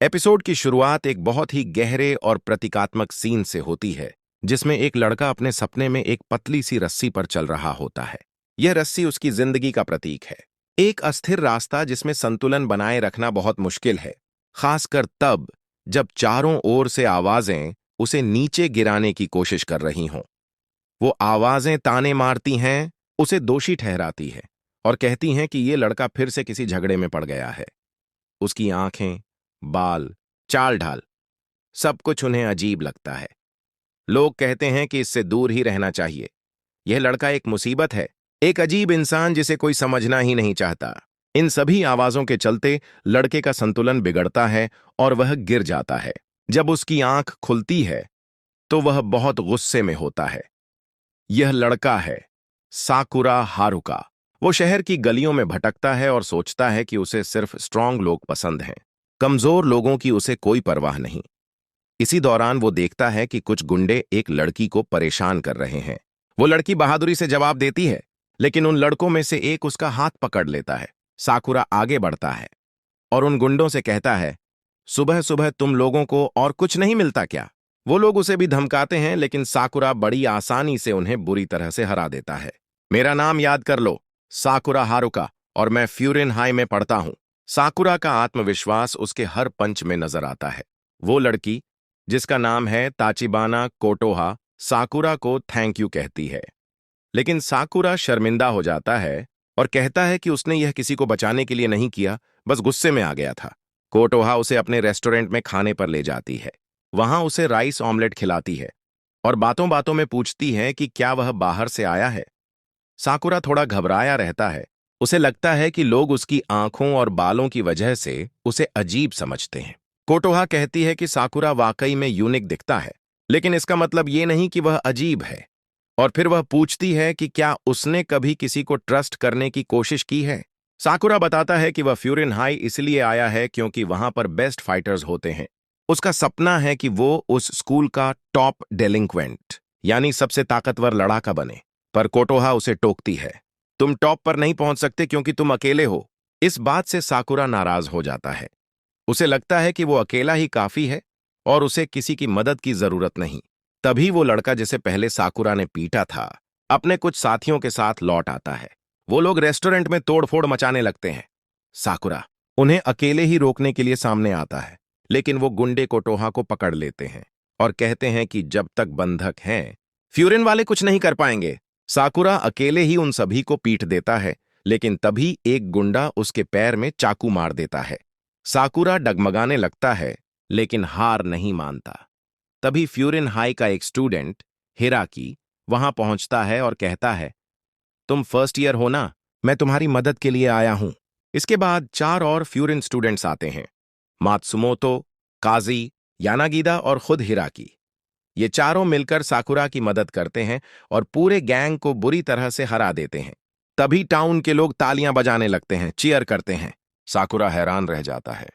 Episode की शुरुआत एक बहुत ही गहरे और प्रतीकात्मक सीन से होती है, जिसमें एक लड़का अपने सपने में एक पतली सी रस्सी पर चल रहा होता है। यह रस्सी उसकी जिंदगी का प्रतीक है, एक अस्थिर रास्ता जिसमें संतुलन बनाए रखना बहुत मुश्किल है, खासकर तब जब चारों ओर से आवाजें उसे नीचे गिराने की कोशिश कर रही हों। वो आवाजें ताने मारती हैं, उसे दोषी ठहराती है और कहती हैं कि ये लड़का फिर से किसी झगड़े में पड़ गया है। उसकी आंखें, बाल, चाल ढाल, सब कुछ उन्हें अजीब लगता है। लोग कहते हैं कि इससे दूर ही रहना चाहिए। यह लड़का एक मुसीबत है, एक अजीब इंसान जिसे कोई समझना ही नहीं चाहता। इन सभी आवाजों के चलते लड़के का संतुलन बिगड़ता है और वह गिर जाता है। जब उसकी आंख खुलती है तो वह बहुत गुस्से में होता है। यह लड़का है साकुरा हारुका। वो शहर की गलियों में भटकता है और सोचता है कि उसे सिर्फ स्ट्रांग लोग पसंद हैं, कमजोर लोगों की उसे कोई परवाह नहीं। इसी दौरान वो देखता है कि कुछ गुंडे एक लड़की को परेशान कर रहे हैं। वो लड़की बहादुरी से जवाब देती है, लेकिन उन लड़कों में से एक उसका हाथ पकड़ लेता है। साकुरा आगे बढ़ता है और उन गुंडों से कहता है, सुबह सुबह तुम लोगों को और कुछ नहीं मिलता क्या? वो लोग उसे भी धमकाते हैं, लेकिन साकुरा बड़ी आसानी से उन्हें बुरी तरह से हरा देता है। मेरा नाम याद कर लो, साकुरा हारुका, और मैं फ्यूरिन हाई में पढ़ता हूं। साकुरा का आत्मविश्वास उसके हर पंच में नजर आता है। वो लड़की, जिसका नाम है ताचिबाना कोटोहा, साकुरा को थैंक यू कहती है, लेकिन साकुरा शर्मिंदा हो जाता है और कहता है कि उसने यह किसी को बचाने के लिए नहीं किया, बस गुस्से में आ गया था। कोटोहा उसे अपने रेस्टोरेंट में खाने पर ले जाती है। वहां उसे राइस ऑमलेट खिलाती है और बातों बातों में पूछती है कि क्या वह बाहर से आया है। साकुरा थोड़ा घबराया रहता है। उसे लगता है कि लोग उसकी आंखों और बालों की वजह से उसे अजीब समझते हैं। कोटोहा कहती है कि साकुरा वाकई में यूनिक दिखता है, लेकिन इसका मतलब ये नहीं कि वह अजीब है। और फिर वह पूछती है कि क्या उसने कभी किसी को ट्रस्ट करने की कोशिश की है। साकुरा बताता है कि वह फ्यूरिन हाई इसलिए आया है क्योंकि वहां पर बेस्ट फाइटर्स होते हैं। उसका सपना है कि वो उस स्कूल का टॉप डेलिंक्वेंट, यानी सबसे ताकतवर लड़ाका बने। पर कोटोहा उसे टोकती है, तुम टॉप पर नहीं पहुंच सकते क्योंकि तुम अकेले हो। इस बात से साकुरा नाराज हो जाता है। उसे लगता है कि वो अकेला ही काफी है और उसे किसी की मदद की जरूरत नहीं। तभी वो लड़का जिसे पहले साकुरा ने पीटा था, अपने कुछ साथियों के साथ लौट आता है। वो लोग रेस्टोरेंट में तोड़फोड़ मचाने लगते हैं। साकुरा उन्हें अकेले ही रोकने के लिए सामने आता है, लेकिन वो गुंडे कोटोहा को पकड़ लेते हैं और कहते हैं कि जब तक बंधक हैं, फ्यूरिन वाले कुछ नहीं कर पाएंगे। साकुरा अकेले ही उन सभी को पीट देता है, लेकिन तभी एक गुंडा उसके पैर में चाकू मार देता है। साकुरा डगमगाने लगता है, लेकिन हार नहीं मानता। तभी फ्यूरिन हाई का एक स्टूडेंट, हिराकी, वहां पहुंचता है और कहता है, तुम फर्स्ट ईयर हो ना, मैं तुम्हारी मदद के लिए आया हूं। इसके बाद 4 और फ्यूरिन स्टूडेंट्स आते हैं, मात्सुमोतो, काजी, यानागीदा और खुद हिराकी। ये चारों मिलकर साकुरा की मदद करते हैं और पूरे गैंग को बुरी तरह से हरा देते हैं। तभी टाउन के लोग तालियां बजाने लगते हैं, चीयर करते हैं। साकुरा हैरान रह जाता है।